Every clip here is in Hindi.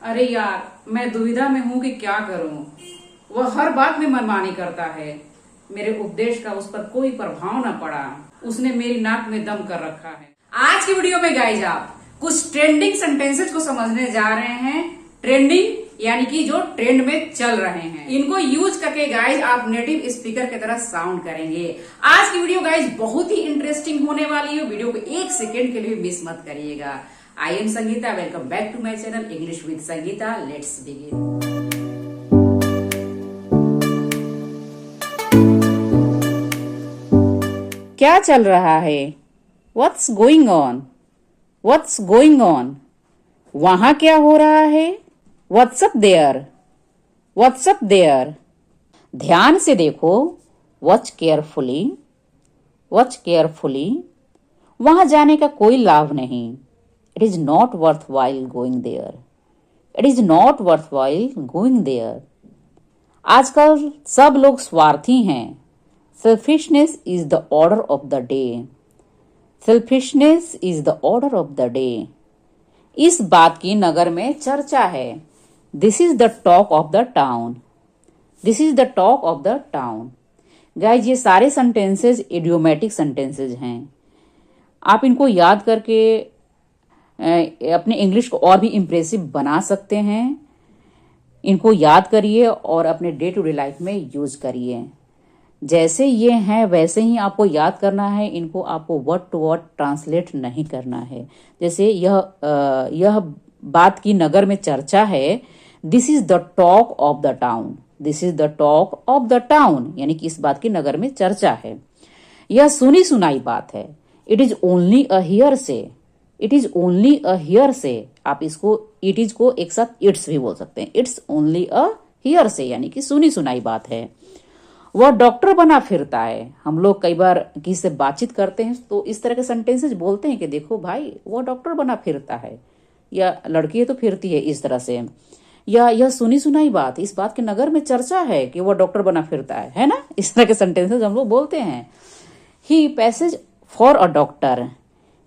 अरे यार, मैं दुविधा में हूँ कि क्या करूँ। वह हर बात में मनमानी करता है। मेरे उपदेश का उस पर कोई प्रभाव न पड़ा। उसने मेरी नाक में दम कर रखा है। आज की वीडियो में गाइज आप कुछ ट्रेंडिंग सेंटेंसेस को समझने जा रहे हैं। ट्रेंडिंग यानी कि जो ट्रेंड में चल रहे हैं, इनको यूज करके गाइज आप नेटिव स्पीकर की तरह साउंड करेंगे। आज की वीडियो गाइज बहुत ही इंटरेस्टिंग होने वाली है। वीडियो को एक सेकेंड के लिए मिस मत करिएगा। I am Sangeeta, welcome back to my channel English with Sangeeta. Let's begin. क्या चल रहा है? What's going on? What's going on? वहां क्या हो रहा है? What's up there? What's up there? ध्यान से देखो। Watch carefully. Watch carefully. वहां जाने का कोई लाभ नहीं। It is not worthwhile going there. It is not worthwhile going there. आजकल सब लोग स्वार्थी हैं। Selfishness is the order of the day. Selfishness is the order of the day. इस बात की नगर में चर्चा है। This is the talk of the town. This is the talk of the town. Guys, ये सारे सेंटेंसेस इडियोमेटिक सेंटेंसेस हैं। आप इनको याद करके अपने इंग्लिश को और भी इम्प्रेसिव बना सकते हैं। इनको याद करिए और अपने डे टू डे लाइफ में यूज करिए। जैसे ये हैं वैसे ही आपको याद करना है। इनको आपको वर्ड टू वर्ड ट्रांसलेट नहीं करना है। जैसे यह बात की नगर में चर्चा है। This is the talk of the town. This is the talk of the town यानी कि इस बात की नगर में चर्चा है। यह सुनी सुनाई बात है। It is only a hearsay. It is only a hearsay. आप इसको इट इज को एक साथ इट्स भी बोल सकते हैं। इट्स ओनली अ हियर से यानी कि सुनी सुनाई बात है। वह डॉक्टर बना फिरता है। हम लोग कई बार किसी से बातचीत करते हैं तो इस तरह के सेंटेंसेस बोलते हैं कि देखो भाई, वह डॉक्टर बना फिरता है, या लड़की है तो फिरती है, इस तरह से। या यह सुनी सुनाई बात, इस बात के नगर में चर्चा है कि वह डॉक्टर बना फिरता है ना। इस तरह के सेंटेंसेस हम लोग बोलते हैं। He passes for a doctor.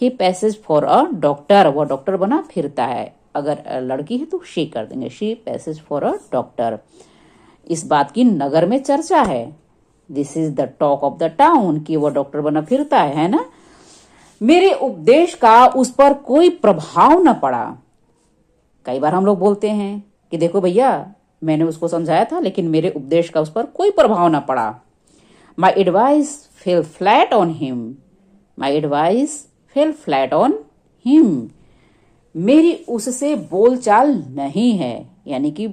He passes for a doctor. वह डॉक्टर बना फिरता है। अगर लड़की है तो शी कर देंगे। She passage for a doctor. इस बात की नगर में चर्चा है। This is the talk of the town कि वह डॉक्टर बना फिरता है ना। मेरे उपदेश का उस पर कोई प्रभाव न पड़ा। कई बार हम लोग बोलते हैं कि देखो भैया, मैंने उसको समझाया था लेकिन मेरे उपदेश का उस पर कोई प्रभाव न पड़ा। My advice fail flat on him. My advice fail flat on him. मेरी उससे बोलचाल नहीं है, यानी कि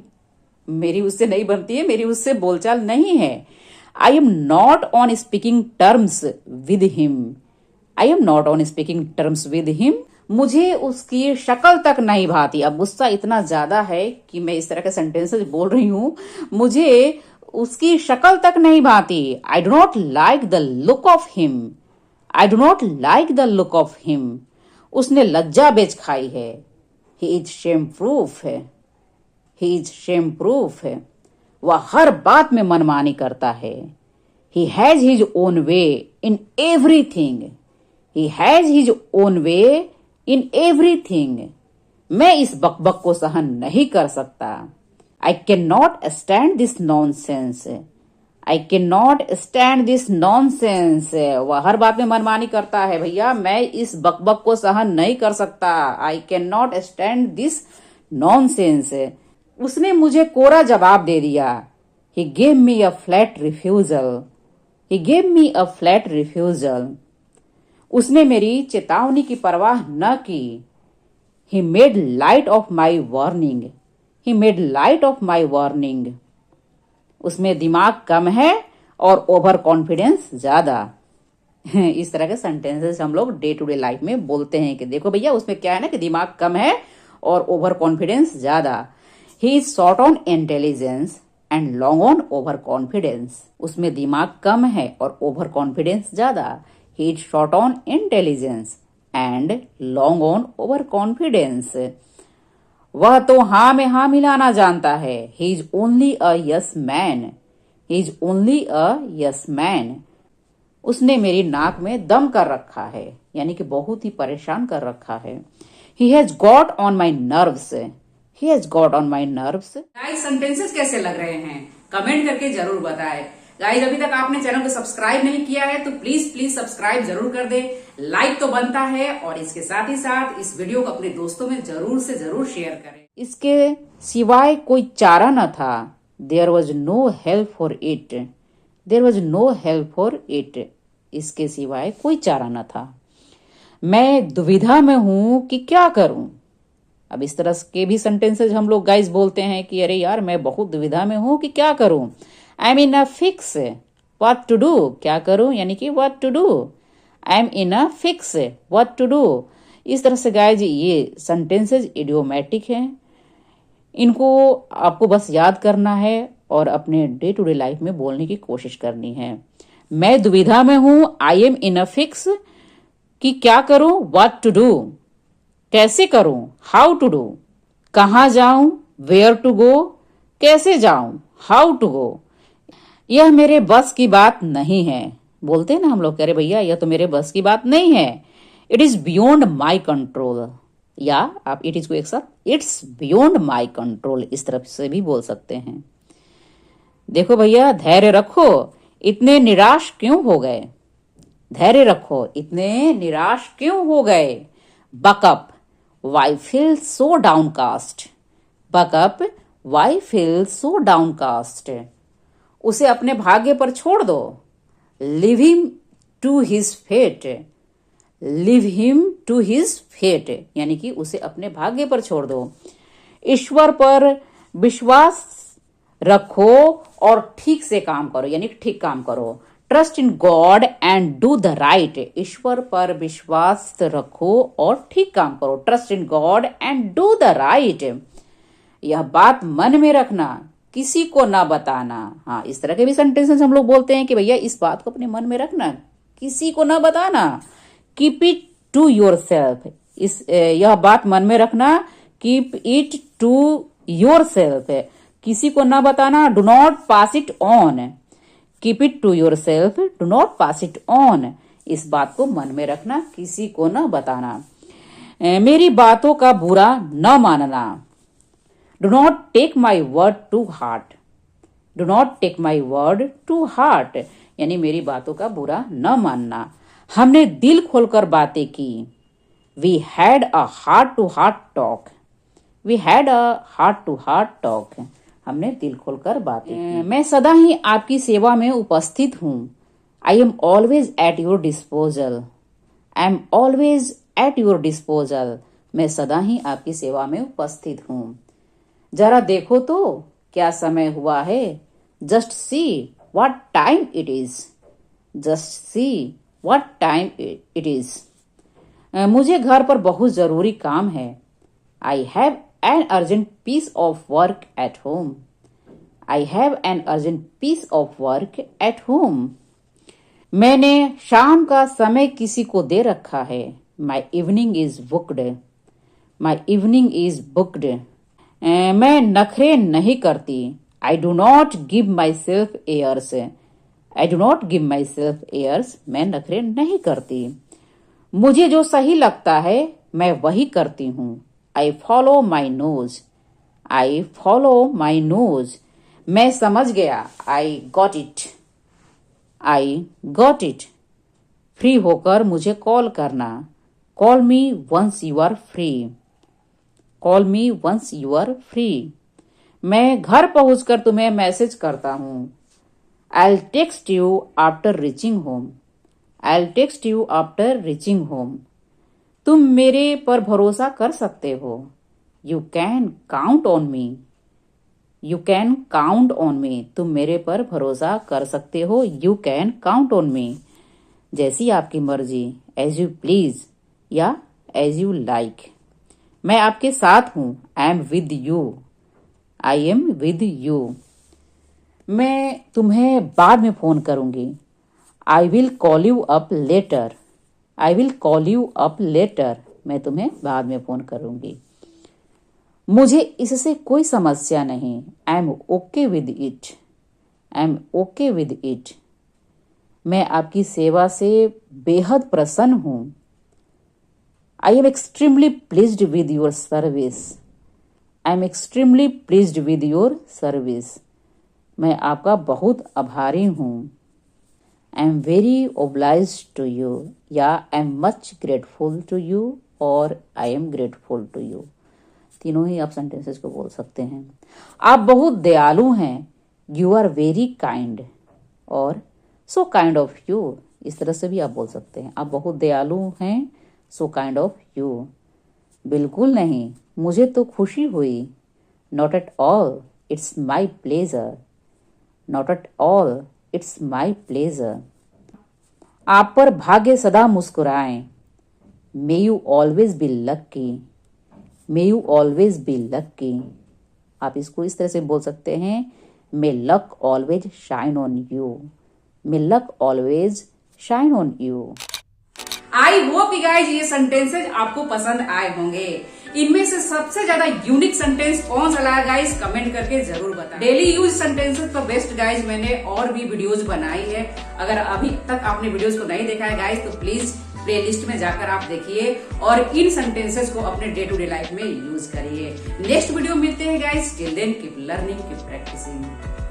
मेरी उससे नहीं बनती है, मेरी उससे बोलचाल नहीं है। I am not on speaking terms with him. I am not on speaking terms with him. मुझे उसकी शक्ल तक नहीं भाती। अब गुस्सा इतना ज्यादा है कि मैं इस तरह के सेंटेंसेस बोल रही हूं। मुझे उसकी शक्ल तक नहीं भाती। आई do not like the look of him. I do not like the look of him. उसने लज्जा बेच खाई है। ही इज शेम प्रूफ है। ही इज शेम प्रूफ है। वह हर बात में मनमानी करता है। He has his own way in everything. He has his own way in everything. मैं इस बकबक को सहन नहीं कर सकता। I can not stand this nonsense. I can not stand this nonsense. वह हर बात में मनमानी करता है। भैया, मैं इस बकबक को सहन नहीं कर सकता। I can not stand this nonsense. उसने मुझे कोरा जवाब दे दिया। He gave me a flat refusal. He gave me a flat refusal. उसने मेरी चेतावनी की परवाह न की। He made light of my warning. He made light of my warning. उसमें दिमाग कम है और ओवर कॉन्फिडेंस ज्यादा। इस तरह के सेंटेंसेस हम लोग डे टू डे लाइफ में बोलते हैं कि देखो भैया, उसमें क्या है ना कि दिमाग कम है और ओवर कॉन्फिडेंस ज्यादा। He is short on intelligence and long on over confidence. उसमें दिमाग कम है और ओवर कॉन्फिडेंस ज्यादा। He is short on intelligence and long on over confidence. वह तो हाँ में हाँ मिलाना जानता है। He is only a yes man. He is only a yes man. उसने मेरी नाक में दम कर रखा है, यानी कि बहुत ही परेशान कर रखा है। He has got on my nerves. He has got on my nerves. Guys sentences कैसे लग रहे हैं कमेंट करके जरूर बताएं। गाइस अभी तक आपने चैनल को सब्सक्राइब नहीं किया है तो प्लीज प्लीज सब्सक्राइब जरूर कर दे, लाइक तो बनता है, और इसके साथ ही साथ इस वीडियो को अपने दोस्तों में जरूर से जरूर शेयर करें। इसके सिवाय कोई चारा न था, there was no help for it, there was no help for it, इसके सिवाय कोई चारा न था। मैं दुविधा में हूं कि क्या करूं। अब इस तरह के भी सेंटेंसेस हम लोग गाइस बोलते हैं कि अरे यार मैं बहुत दुविधा में हूं कि क्या करूं। I am in a fix what to do, क्या करूं यानी कि what to do. I am in a fix what to do. इस तरह से गाइस ये सेंटेंसेस इडियोमैटिक हैं, इनको आपको बस याद करना है और अपने डे टू डे लाइफ में बोलने की कोशिश करनी है। मैं दुविधा में हूं, I am in a fix, कि क्या करूं, व्हाट टू डू, कैसे करूं, हाउ टू डू, कहां जाऊं, वेयर टू गो, कैसे जाऊं, हाउ टू गो। यह मेरे बस की बात नहीं है, बोलते हैं ना हम लोग, कह रहे भैया यह तो मेरे बस की बात नहीं है। It is beyond my control, या आप इट इज को एक साथ, इट्स बियॉन्ड माई कंट्रोल इस तरफ से भी बोल सकते हैं। देखो भैया धैर्य रखो, इतने निराश क्यों हो गए, धैर्य रखो, इतने निराश क्यों हो गए। Buck up, why feel so downcast, buck up, why feel so downcast, उसे अपने भाग्य पर छोड़ दो। Leave him to his fate, leave him to his fate, यानी कि उसे अपने भाग्य पर छोड़ दो। ईश्वर पर विश्वास रखो और ठीक से काम करो, यानी ठीक काम करो। Trust in God and do the right, ईश्वर पर विश्वास रखो और ठीक काम करो। Trust in God and do the right, यह बात मन में रखना, किसी को ना बताना। हाँ, इस तरह के भी सेंटेंसेस हम लोग बोलते हैं कि भैया इस बात को अपने मन में रखना, किसी को ना बताना। Keep it to yourself, यह बात मन में रखना, keep it to yourself, किसी को ना बताना। Do not pass it on, keep it to yourself, do not pass it on, इस बात को मन में रखना, किसी को ना बताना। मेरी बातों का बुरा न मानना, do not take my word to heart, do not take my word to heart, यानी मेरी बातों का बुरा न मानना। हमने दिल खोलकर बातें की, we had a heart to heart talk, we had a heart to heart talk, हमने दिल खोलकर बातें की। मैं सदा ही आपकी सेवा में उपस्थित हूँ, I am always at your disposal, I am always at your disposal, मैं सदा ही आपकी सेवा में उपस्थित हूँ। जरा देखो तो क्या समय हुआ है, just see what time it is, just see what time it is. मुझे घर पर बहुत जरूरी काम है, I have an urgent piece of work at home, I have an urgent piece of work at home. मैंने शाम का समय किसी को दे रखा है, my evening is booked, my evening is booked. मैं नखरे नहीं करती, I do not give myself airs, I do not give myself airs, मैं नखरे नहीं करती। मुझे जो सही लगता है मैं वही करती हूँ, I follow my nose, I follow my nose. मैं समझ गया, I got it, I got it. Free होकर मुझे कॉल करना, call me once you are free, call me once you are free. मैं घर पहुंचकर तुम्हें मैसेज करता हूँ, I text you after reaching home, I text you after reaching home. तुम मेरे पर भरोसा कर सकते हो, you can count on me, you can count on मी, तुम मेरे पर भरोसा कर सकते हो, यू कैन काउंट ऑन मी। जैसी आपकी मर्जी, एज यू प्लीज या एज यू लाइक। मैं आपके साथ हूं, I am with you, I am with you. मैं तुम्हें बाद में फोन करूंगी, I will call you up later, I will call you up later, मैं तुम्हें बाद में फोन करूंगी। मुझे इससे कोई समस्या नहीं, I am okay with it, I am okay with it. मैं आपकी सेवा से बेहद प्रसन्न हूं, I am extremely pleased with your service, I am extremely pleased with your service. मैं आपका बहुत आभारी हूँ। I am very obliged to you, या I am much grateful to you और I am grateful to you. तीनों ही आप सेंटेंसेस को बोल सकते हैं। आप बहुत दयालु हैं, यू आर वेरी काइंड, और सो काइंड ऑफ यू, इस तरह से भी आप बोल सकते हैं। आप बहुत दयालु हैं, सो काइंड ऑफ यू। बिल्कुल नहीं, मुझे तो खुशी हुई। Not at all, it's my pleasure. Not at all, it's my pleasure. आप पर भाग्य सदा मुस्कुराए। May you always be lucky. May you always be lucky. आप इसको इस तरह से बोल सकते हैं, may luck always shine on you. May luck always shine on you. I hope guys ये सेंटेंसेज आपको पसंद आए होंगे। इनमें से सबसे ज्यादा यूनिक सेंटेंस कौन सा लगा गाइज, कमेंट करके जरूर बताएं। डेली यूज सेंटेंसेस पर बेस्ट गाइज मैंने और भी वीडियोस बनाई है। अगर अभी तक आपने वीडियोस को नहीं देखा है गाइज तो प्लीज प्लेलिस्ट में जाकर आप देखिए और इन सेंटेंसेस को अपने डे टू डे लाइफ में यूज करिए। नेक्स्ट वीडियो मिलते हैं guys. Till then keep learning, keep practising.